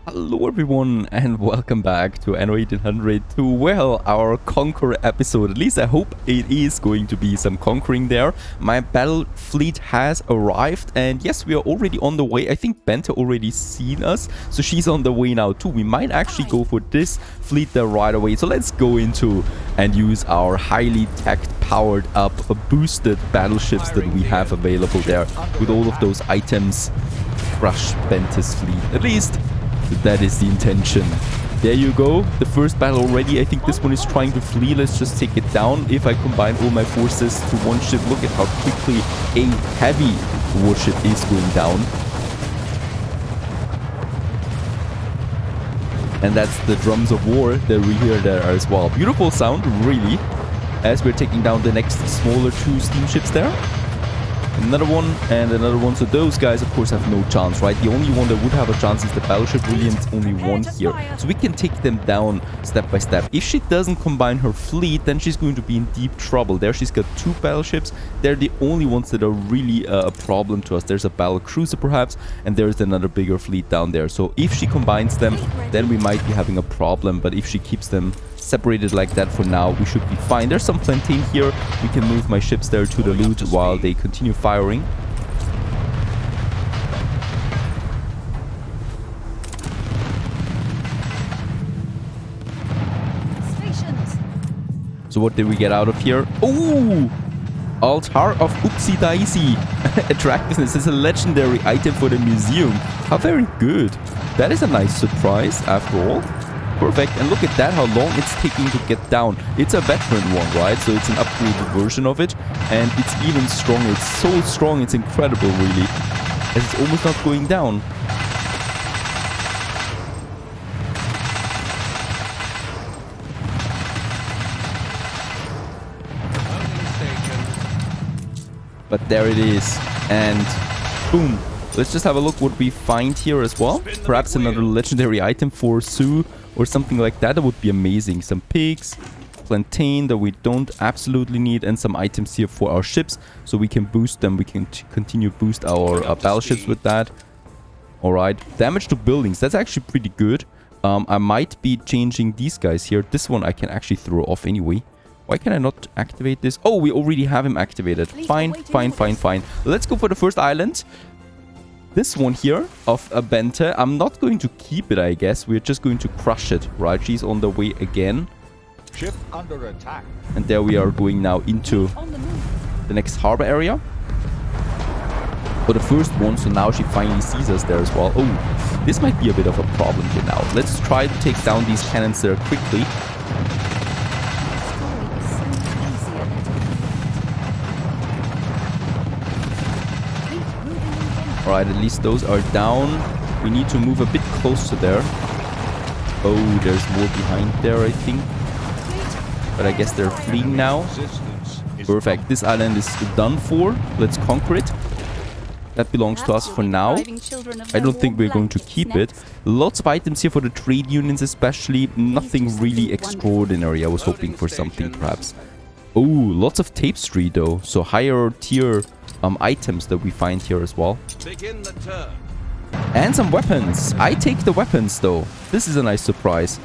Hello everyone and welcome back to Anno 1800 to, well, our Conquer episode. At least I hope it is going to be some conquering there. My battle fleet has arrived and yes, we are already on the way. I think Bente already seen us, so she's on the way now too. We might actually go for this fleet there right away. So let's go into and use our highly tech powered up boosted battleships that we have available there with all of those items. Crush Bente's fleet. At least that is the intention. There you go. The first battle already. I think this one is trying to flee. Let's just take it down. If I combine all my forces to one ship, look at how quickly a heavy warship is going down. And that's the drums of war that we hear there as well. Beautiful sound, really. As we're taking down the next smaller two steamships there. Another one and another one. So those guys, of course, have no chance, right? The only one that would have a chance is the battleship. Brilliant's only one here. So we can take them down step by step. If she doesn't combine her fleet, then she's going to be in deep trouble. There she's got two battleships. They're the only ones that are really a problem to us. There's a battle cruiser perhaps, and there's another bigger fleet down there. So if she combines them, then we might be having a problem. But if she keeps them separated like that for now, we should be fine. There's some plantain here. We can move my ships there to the loot while they continue firing. So what did we get out of here? Oh! Altar of Oopsie Daisy. Attractiveness is a legendary item for the museum. How very good. That is a nice surprise after all. Perfect. And look at that, how long it's taking to get down. It's a veteran one, right? So it's an upgraded version of it. And it's even stronger. It's so strong, it's incredible, really. As it's almost not going down. But there it is. And boom. Let's just have a look what we find here as well. Perhaps another legendary item for Sue or something like that. That would be amazing. Some pigs, plantain that we don't absolutely need, and some items here for our ships so we can boost them. We can continue boost our battleships with that. Alright. Damage to buildings. That's actually pretty good. I might be changing these guys here. This one I can actually throw off anyway. Why can I not activate this? Oh, we already have him activated. Fine, fine, fine, fine. Let's go for the first island. This one here of a Bente, I'm not going to keep it, I guess. We're just going to crush it, right? She's on the way again. Ship under attack. And there we are going now into the next harbor area. For the first one, so now she finally sees us there as well. Oh, this might be a bit of a problem here now. Let's try to take down these cannons there quickly. Alright, at least those are down. We need to move a bit closer there. Oh, there's more behind there, I think. But I guess they're fleeing now. Perfect. This island is done for. Let's conquer it. That belongs to us for now. I don't think we're going to keep it. Lots of items here for the trade unions especially. Nothing really extraordinary. I was hoping for something perhaps. Oh, lots of tapestry though. So higher tier items that we find here as well. And some weapons. I take the weapons though. This is a nice surprise.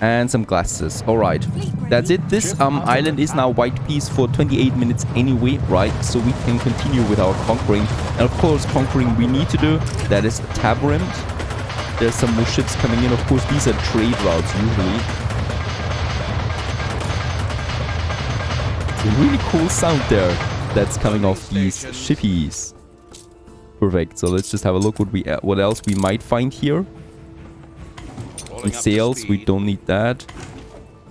And some glasses. Alright. That's it. This island is now white peace for 28 minutes anyway, right? So we can continue with our conquering. And of course, conquering we need to do. That is Tabarim. There's some more ships coming in. Of course, these are trade routes usually. It's a really cool sound there that's coming off these shippies. Perfect. So let's just have a look what else we might find here. Some sails, we don't need that.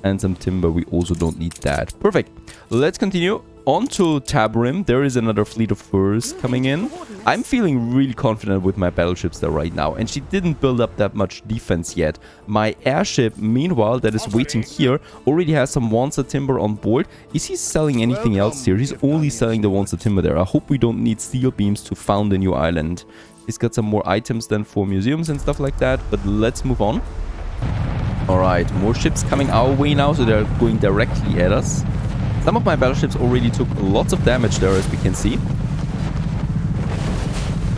And some timber, we also don't need that. Perfect. Let's continue on to Tabarim. There is another fleet of hers coming in. I'm feeling really confident with my battleships there right now. And she didn't build up that much defense yet. My airship, meanwhile, that is waiting here, already has some Wansa timber on board. Is he selling anything else here? He's only selling the Wansa timber there. I hope we don't need steel beams to found a new island. He's got some more items then for museums and stuff like that. But let's move on. Alright, more ships coming our way now. So they're going directly at us. Some of my battleships already took lots of damage there, as we can see.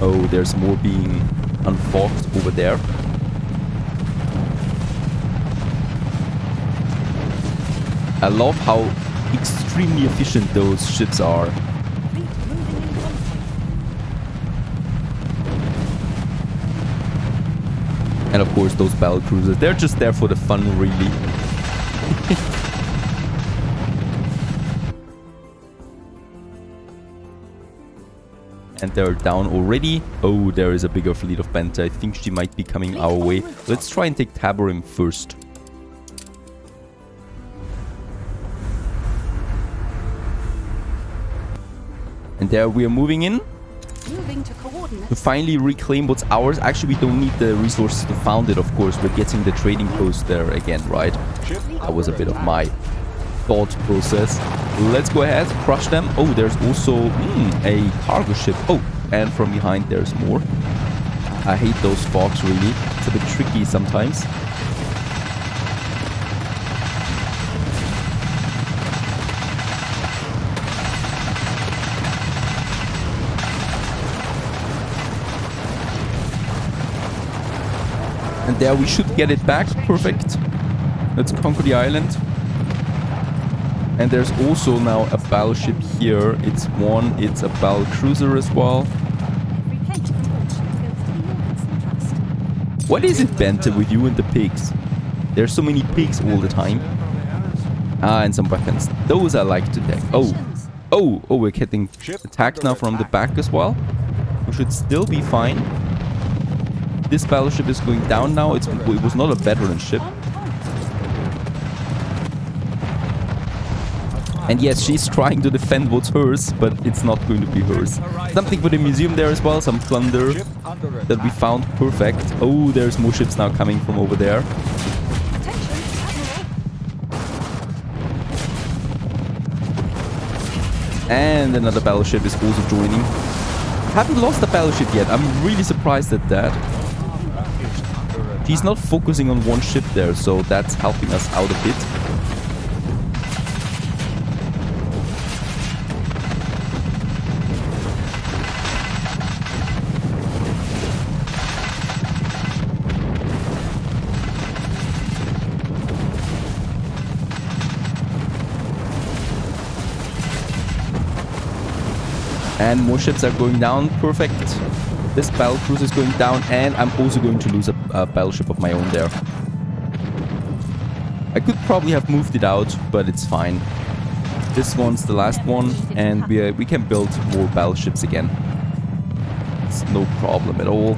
Oh, there's more being unfogged over there. I love how extremely efficient those ships are. And of course those battle cruisers, they're just there for the fun, really. And they're down already. Oh, there is a bigger fleet of Benta. I think she might be coming our way. Let's try and take Tabarim first. And there we are moving in. To finally reclaim what's ours. Actually, we don't need the resources to found it, of course. We're getting the trading post there again, right? That was a bit of my thought process. Let's go ahead, crush them. Oh, there's also a cargo ship. Oh, and from behind there's more. I hate those fogs, really. It's a bit tricky sometimes. And there we should get it back. Perfect. Let's conquer the island. And there's also now a battleship here. It's a battle cruiser as well. What is it, Benta, with you and the pigs? There's so many pigs all the time. Ah, and some weapons. Those I like to take. Oh, we're getting attacked now from the back as well. We should still be fine. This battleship is going down now. It was not a veteran ship. And yes, she's trying to defend what's hers, but it's not going to be hers. Something for the museum there as well, some plunder that we found. Perfect. Oh, there's more ships now coming from over there. And another battleship is also joining. Haven't lost a battleship yet. I'm really surprised at that. She's not focusing on one ship there, so that's helping us out a bit. And more ships are going down. Perfect. This battle cruiser is going down, and I'm also going to lose a battleship of my own there. I could probably have moved it out, but it's fine. This one's the last one, and we can build more battleships again. It's no problem at all.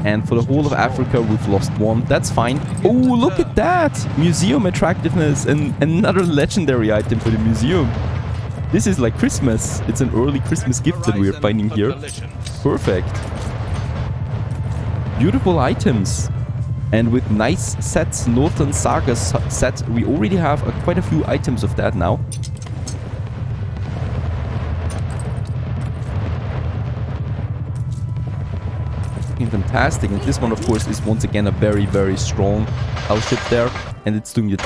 And for the whole of Africa, we've lost one. That's fine. Oh, look at that! Museum attractiveness, and another legendary item for the museum. This is like Christmas. It's an early Christmas gift that we are finding here. Perfect. Beautiful items. And with nice sets, Northern Saga set, we already have quite a few items of that now. Fantastic. And this one, of course, is once again a very, very strong battleship there. And it's doing it.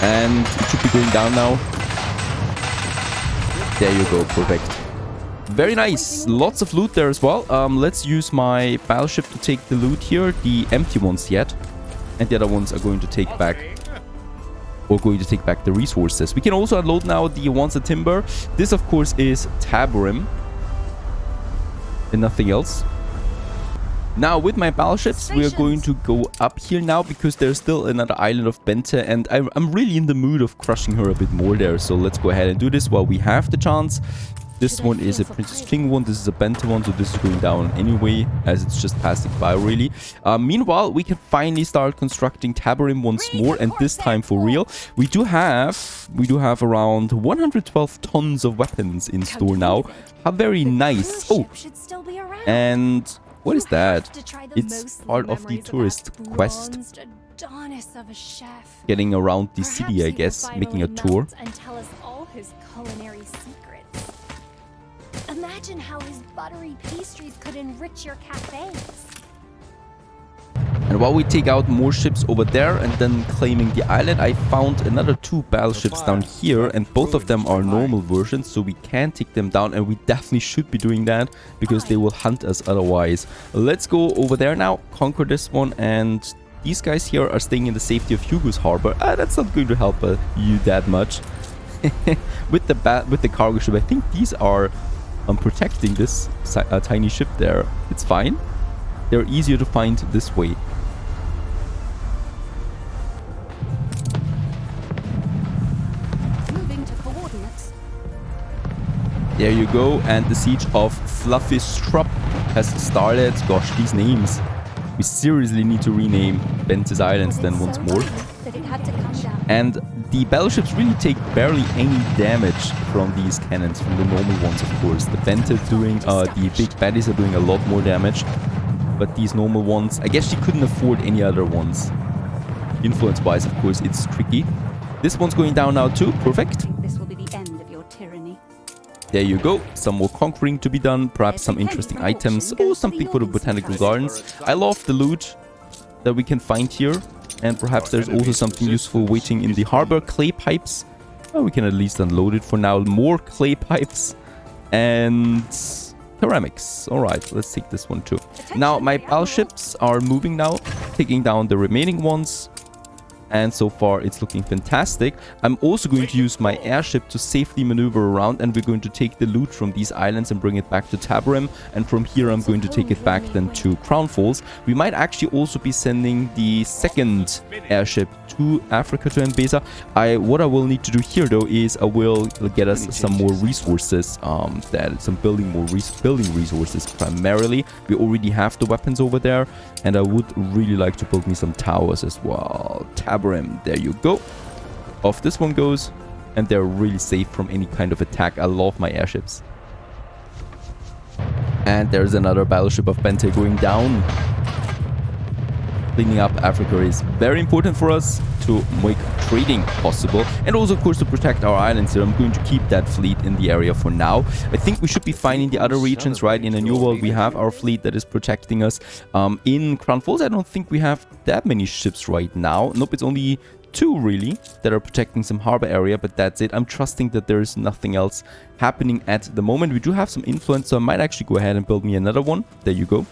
And it should be going down now. There you go, perfect. Very nice. Lots of loot there as well. Let's use my battleship to take the loot here. The empty ones yet. And the other ones are going to take back. Or going to take back the resources. We can also unload now the Wansa Timber. This, of course, is Tabarim. And nothing else. Now, with my battleships, we are going to go up here now, because there's still another island of Benta, and I'm really in the mood of crushing her a bit more there. So let's go ahead and do this while we have the chance. This one is a Princess King one, this is a Benta one, so this is going down anyway, as it's just passing by, really. Meanwhile, we can finally start constructing Tabarim once more, and this time for real. We do have around 112 tons of weapons in store now. How very nice. Oh, and what is that? It's part of the tourist quest. Getting around the city, I guess, making a tour. Imagine how his buttery pastries could enrich your cafes. And while we take out more ships over there and then claiming the island, I found another 2 battleships down here, and both of them are normal versions, so we can take them down, and we definitely should be doing that because they will hunt us otherwise. Let's go over there now, conquer this one, and These guys here are staying in the safety of Hugo's harbor. That's not going to help you that much. with the cargo ship, I think these are protecting this tiny ship there. It's fine. They're easier to find this way. Moving to coordinates. There you go, and the siege of Fluffy Strupp has started. Gosh, these names. We seriously need to rename Bentis Islands then once more. That it had to come down. And the battleships really take barely any damage from these cannons, from the normal ones, of course. The Bente doing, the big baddies are doing a lot more damage. But these normal ones, I guess she couldn't afford any other ones. Influence-wise, of course, it's tricky. This one's going down now too. Perfect. This will be the end of your tyranny. There you go. Some more conquering to be done. Perhaps some interesting items. Oh, something for the botanical gardens. I love the loot that we can find here. And perhaps there's also something useful waiting in the harbor. Clay pipes. Oh, we can at least unload it for now. More clay pipes. And ceramics. Alright, let's take this one too. Now, my battleships are moving now. Taking down the remaining ones. And so far, it's looking fantastic. I'm also going to use my airship to safely maneuver around, and we're going to take the loot from these islands and bring it back to Tabarim. And from here, I'm going to take it back then to Crown Falls. We might actually also be sending the second airship to Africa, to ENBESA. What I will need to do here, though, is I will get us some more resources, some building resources primarily. We already have the weapons over there, and I would really like to build me some towers as well. Tabarim, there you go. Off this one goes, and they're really safe from any kind of attack. I love my airships. And there's another battleship of Bente going down. Cleaning up Africa is very important for us to make trading possible, and also, of course, to protect our islands here. I'm going to keep that fleet in the area for now. I think we should be fine in the other regions, right? In a new world, we have our fleet that is protecting us. In Crown Falls, I don't think we have that many ships right now. Nope, it's only 2 really that are protecting some harbor area, but that's it. I'm trusting that there is nothing else happening at the moment. We do have some influence, so I might actually go ahead and build me another one. There you go.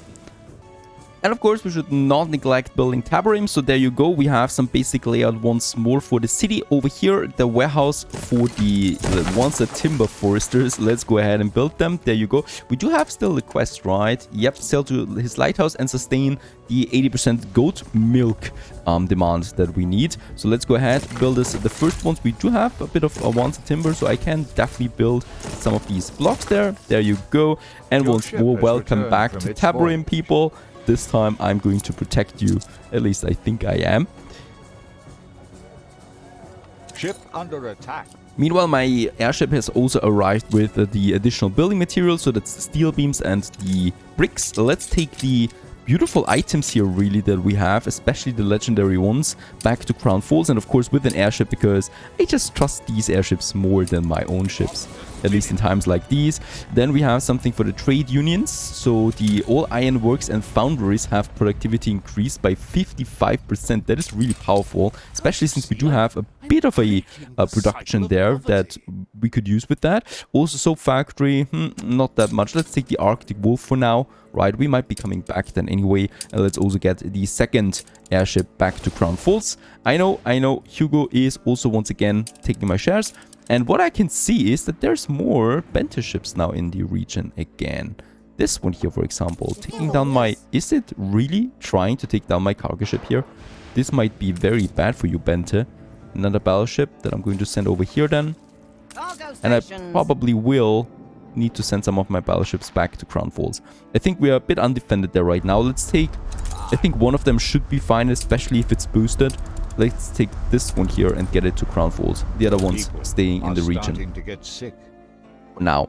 And of course, we should not neglect building Tabarim. So there you go. We have some basic layout once more for the city. Over here, the warehouse for the once a timber foresters. Let's go ahead and build them. There you go. We do have still the quest, right? Yep, sell to his lighthouse and sustain the 80% goat milk demand that we need. So let's go ahead, build us the first ones. We do have a bit of a once a timber, so I can definitely build some of these blocks there. There you go. And once more, welcome back to Tabarim, people. This time I'm going to protect you. At least I think I am. Ship under attack. Meanwhile, my airship has also arrived with the additional building materials. So that's the steel beams and the bricks. Let's take the beautiful items here really that we have, especially the legendary ones, back to Crown Falls. And of course with an airship, because I just trust these airships more than my own ships, at least in times like these. Then we have something for the trade unions. So the all iron works and foundries have productivity increased by 55%. That is really powerful, especially since we do have a bit of a production there that we could use with that. Also soap factory, not that much. Let's take the Arctic Wolf for now. Right, we might be coming back then anyway. And let's also get the second airship back to Crown Falls. I know, Hugo is also once again taking my shares. And what I can see is that there's more Bente ships now in the region again. This one here, for example, taking down my... Is it really trying to take down my cargo ship here? This might be very bad for you, Bente. Another battleship that I'm going to send over here then. And I probably will need to send some of my battleships back to Crown Falls. I think we are a bit undefended there right now. Let's take... I think one of them should be fine, especially if it's boosted. Let's take this one here and get it to Crown Falls. The other ones staying in the region. To get sick. Now,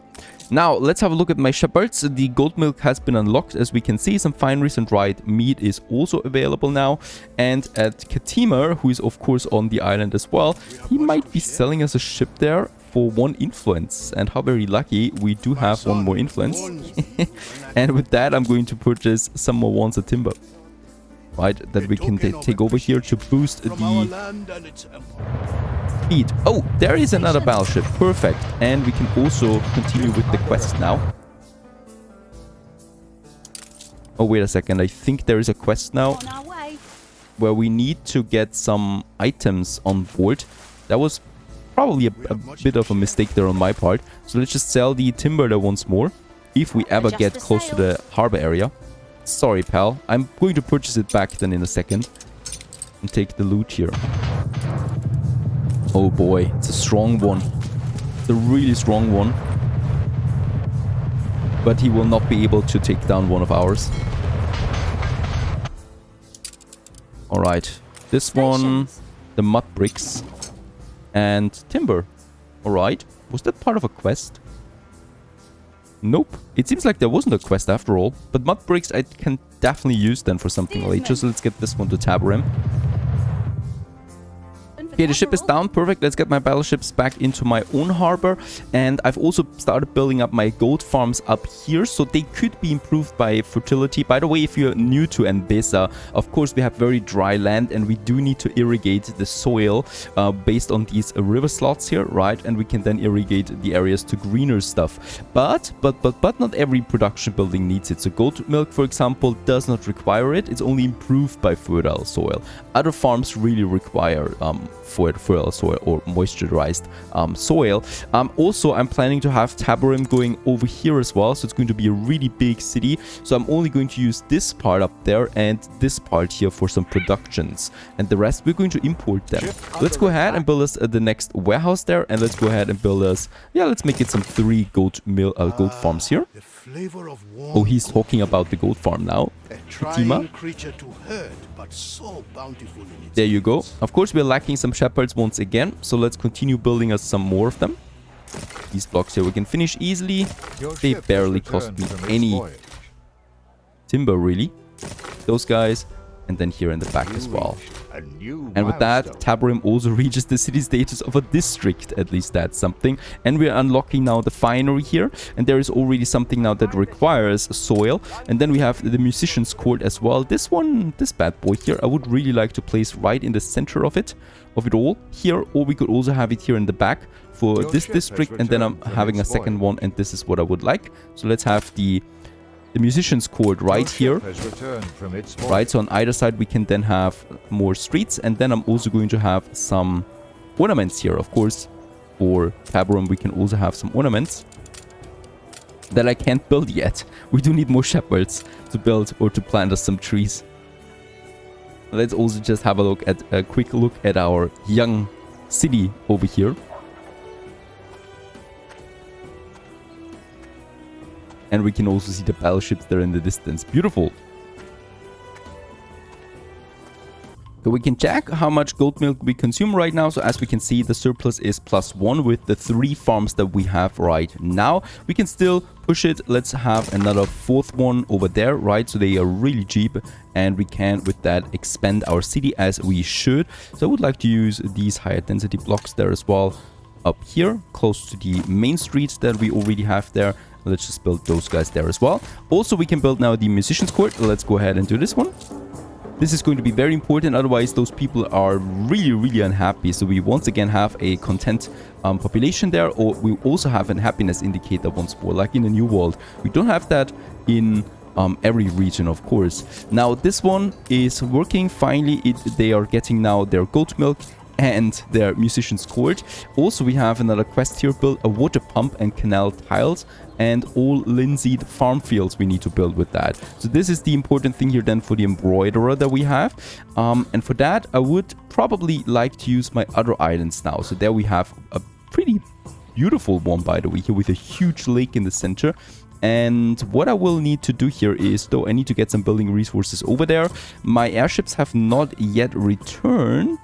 let's have a look at my shepherds. The goat milk has been unlocked, as we can see. Some fineries and dried meat is also available now. And at Katimar, who is of course on the island as well, he might be selling us a ship there for 1 influence. And how very lucky, we do have 1 more influence. And with that, I'm going to purchase some more ones of timber. Right, that we can take over here to boost the speed. Oh, there is another battleship. Perfect. And we can also continue with the quest now. Oh, wait a second. I think there is a quest now. where we need to get some items on board. That was probably a bit of a mistake there on my part. So let's just sell the timber there once more, if we ever get close to the harbor area. Sorry, pal. I'm going to purchase it back then in a second and take the loot here. Oh boy, it's a strong one. It's a really strong one. But he will not be able to take down one of ours. Alright, this one, the mud bricks and timber. Alright, was that part of a quest? Nope, it seems like there wasn't a quest after all. But mud bricks I can definitely use then for something later, so let's get this one to Tabarim. Okay, the ship is down. Perfect. Let's get my battleships back into my own harbor. And I've also started building up my goat farms up here, so they could be improved by fertility. By the way, if you're new to ENBESA, of course, we have very dry land and we do need to irrigate the soil based on these river slots here, right? And we can then irrigate the areas to greener stuff. But not every production building needs it. So goat milk, for example, does not require it. It's only improved by fertile soil. Other farms really require fertile soil or moisturized soil. Also, I'm planning to have Tabarim going over here as well, so it's going to be a really big city. So I'm only going to use this part up there and this part here for some productions, and the rest we're going to import them. Let's go ahead and build us the next warehouse there, and let's go ahead and build us, yeah, let's make it some 3 goat farms here. Oh, he's talking about the goat farm now. Fatima. There you go. Of course, we're lacking some shepherds once again, so let's continue building us some more of them. These blocks here we can finish easily. They barely cost me any timber, really. Those guys. And then here in the back as well. And with that, Tabarim also reaches the city status of a district. At least that's something. And we're unlocking now the finery here. And there is already something now that requires soil. And then we have the musician's court as well. This one, this bad boy here, I would really like to place right in the center of it all here. Or we could also have it here in the back for this district. And then I'm having a second one. And this is what I would like. So let's have the musician's court right here, right? So on either side we can then have more streets, and then I'm also going to have some ornaments here. Of course, for Tabarim we can also have some ornaments that I can't build yet. We do need more shepherds to build or to plant us some trees. Let's also just have a quick look at our young city over here. And we can also see the battleships there in the distance. Beautiful. So we can check how much goat milk we consume right now. So as we can see, the surplus is +1 with the 3 farms that we have right now. We can still push it. Let's have another 4th one over there, right? So they are really cheap, and we can with that expand our city as we should. So I would like to use these higher density blocks there as well, up here close to the main streets that we already have there. Let's just build those guys there as well. Also, we can build now the musician's court. Let's go ahead and do this one. This is going to be very important, otherwise those people are really unhappy. So we once again have a content population there, or we also have a happiness indicator once more, like in the New World. We don't have that in every region, of course. Now this one is working finally. They are getting now their goat milk and their musician's court. Also, we have another quest here: build a water pump and canal tiles, and all linseed farm fields we need to build with that. So this is the important thing here then for the embroiderer that we have. And for that, I would probably like to use my other islands now. So there we have a pretty beautiful one, by the way, here with a huge lake in the center. And what I will need to do here is, though, I need to get some building resources over there. My airships have not yet returned.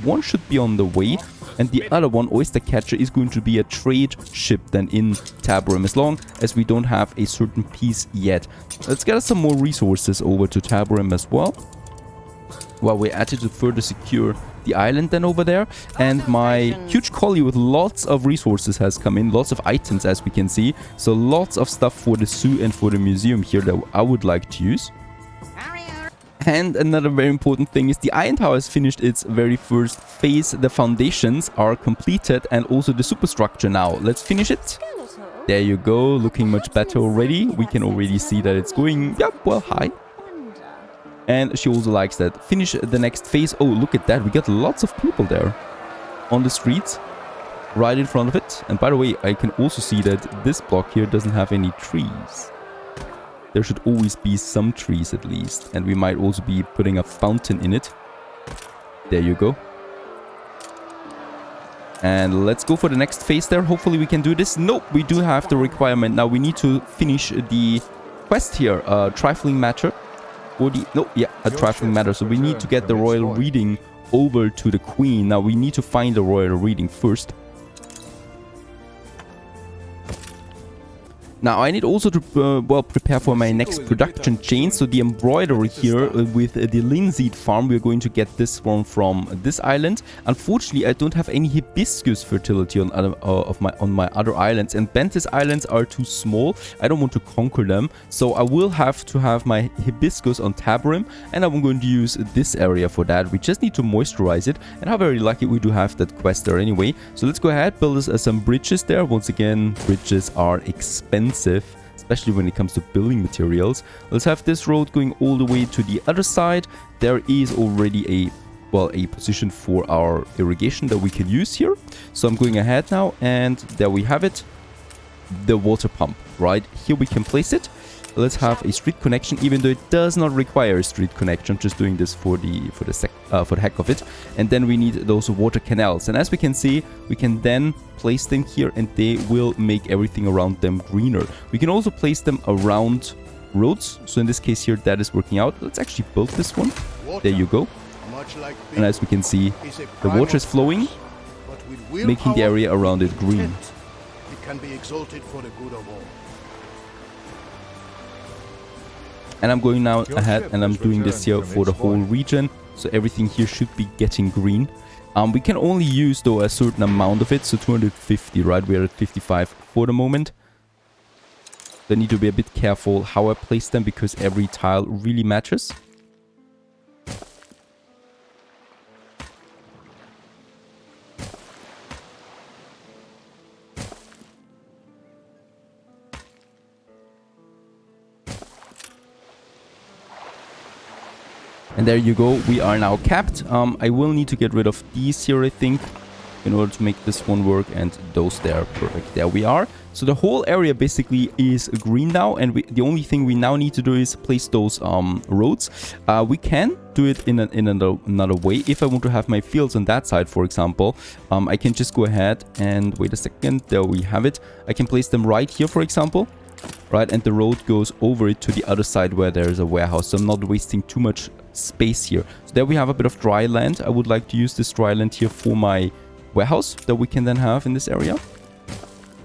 One should be on the way. And the other one, Oyster Catcher, is going to be a trade ship then in Tabarim, as long as we don't have a certain piece yet. Let's get some more resources over to Tabarim as well, while we're at it, to further secure the island then over there. And my huge collie with lots of resources has come in, lots of items as we can see. So lots of stuff for the zoo and for the museum here that I would like to use. And another very important thing is the Iron Tower has finished its very first phase. The foundations are completed, and also the superstructure now. Let's finish it. There you go, looking much better already. We can already see that it's going, yeah, well, high. And she also likes that. Finish the next phase. Oh, look at that. We got lots of people there on the streets right in front of it. And by the way, I can also see that this block here doesn't have any trees. There should always be some trees at least. And we might also be putting a fountain in it. There you go. And let's go for the next phase there. Hopefully we can do this. Nope, we do have the requirement. Now we need to finish the quest here. Trifling matter. Or the... No, yeah, a trifling matter. So we need to get the royal reading over to the queen. Now we need to find the royal reading first. Now I need also to well prepare for my next production chain. So the embroidery here with the linseed farm, we're going to get this one from this island. Unfortunately, I don't have any hibiscus fertility on my other islands, and Bentis islands are too small. I don't want to conquer them, so I will have to have my hibiscus on Tabarim, and I'm going to use this area for that. We just need to moisturize it, and how very lucky we do have that quest there anyway. So let's go ahead, build us some bridges there. Once again, bridges are expensive, especially when it comes to building materials. Let's have this road going all the way to the other side. There is already a position for our irrigation that we can use here. So I'm going ahead now, and there we have it. The water pump, right? Here we can place it. Let's have a street connection, even though it does not require a street connection. I'm just doing this for the heck of it. And then we need those water canals. And as we can see, we can then place them here, and they will make everything around them greener. We can also place them around roads. So in this case here, that is working out. Let's actually build this one. There you go. And as we can see, the water is flowing, making the area around it green. It can be exalted for the good of all. And I'm going now ahead and I'm doing this here for the whole region. So everything here should be getting green. We can only use though a certain amount of it. So 250, right? We're at 55 for the moment. I need to be a bit careful how I place them, because every tile really matters. And there you go, we are now capped. I will need to get rid of these here, I think, in order to make this one work, and those there. Perfect, there we are. So the whole area basically is green now, and the only thing we now need to do is place those roads. We can do it in another way. If I want to have my fields on that side, for example, I can just go ahead and wait a second. There we have it. I can place them right here, for example. Right, and the road goes over it to the other side where there's a warehouse. So I'm not wasting too much space here. So there we have a bit of dry land. I would like to use this dry land here for my warehouse that we can then have in this area.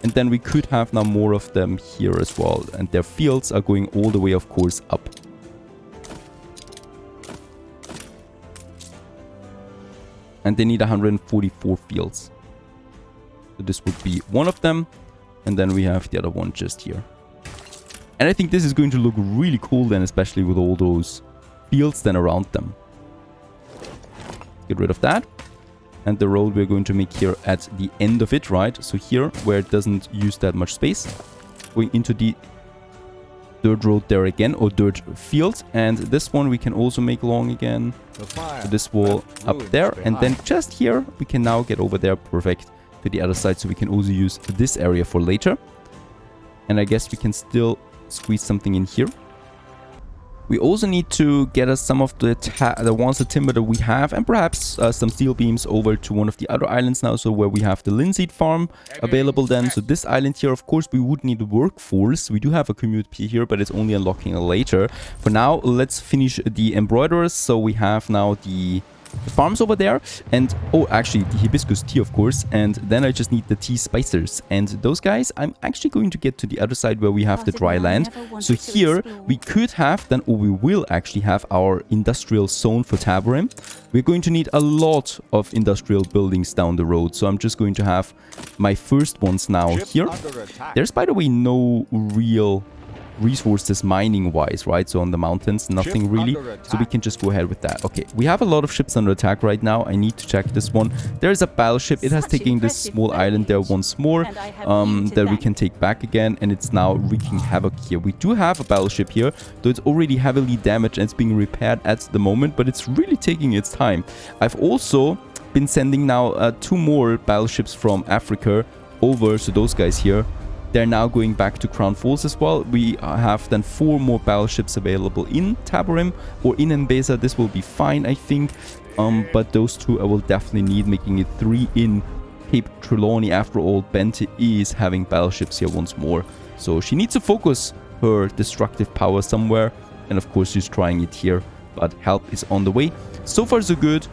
And then we could have now more of them here as well. And their fields are going all the way, of course, up. And they need 144 fields. So this would be one of them. And then we have the other one just here. And I think this is going to look really cool then, especially with all those fields then around them. Get rid of that. And the road we're going to make here at the end of it, right? So here, where it doesn't use that much space. Going into the dirt road there again, or dirt field. And this one we can also make long again. So this wall up there. And then just here, we can now get over there, perfect, to the other side. So we can also use this area for later. And I guess we can still squeeze something in here. We also need to get us some of the ones of timber that we have, and perhaps some steel beams over to one of the other islands now, so where we have the linseed farm available then. So this island here, of course, we would need a workforce. We do have a community here, but it's only unlocking later. For now, let's finish the embroiderers. So we have now the farms over there, and oh, actually the hibiscus tea, of course, and then I just need the tea spicers, and those guys I'm actually going to get to the other side where we have the dry land. So here we could have then, or we will actually have our industrial zone for Tabarim. We're going to need a lot of industrial buildings down the road, so I'm just going to have my first ones now here. There's, by the way, no real resources mining-wise, right? So on the mountains, nothing Ship really. under So we can just go ahead with that. Okay, we have a lot of ships under attack right now. I need to check this one. There's a battleship. It has Such taken this impressive small island there wreckage. once more And I have you to that we thank. can take back again. And it's now wreaking havoc here. We do have a battleship here, though it's already heavily damaged and it's being repaired at the moment. But it's really taking its time. I've also been sending now 2 more battleships from Africa over. So those guys here, they're now going back to Crown Falls as well. We have then 4 more battleships available in Tabarim or in ENBESA. This will be fine, I think. But those 2 I will definitely need, making it 3 in Cape Trelawney. After all, Bente is having battleships here once more. So she needs to focus her destructive power somewhere. And of course, she's trying it here. But help is on the way. So far, so good.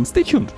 Stay tuned.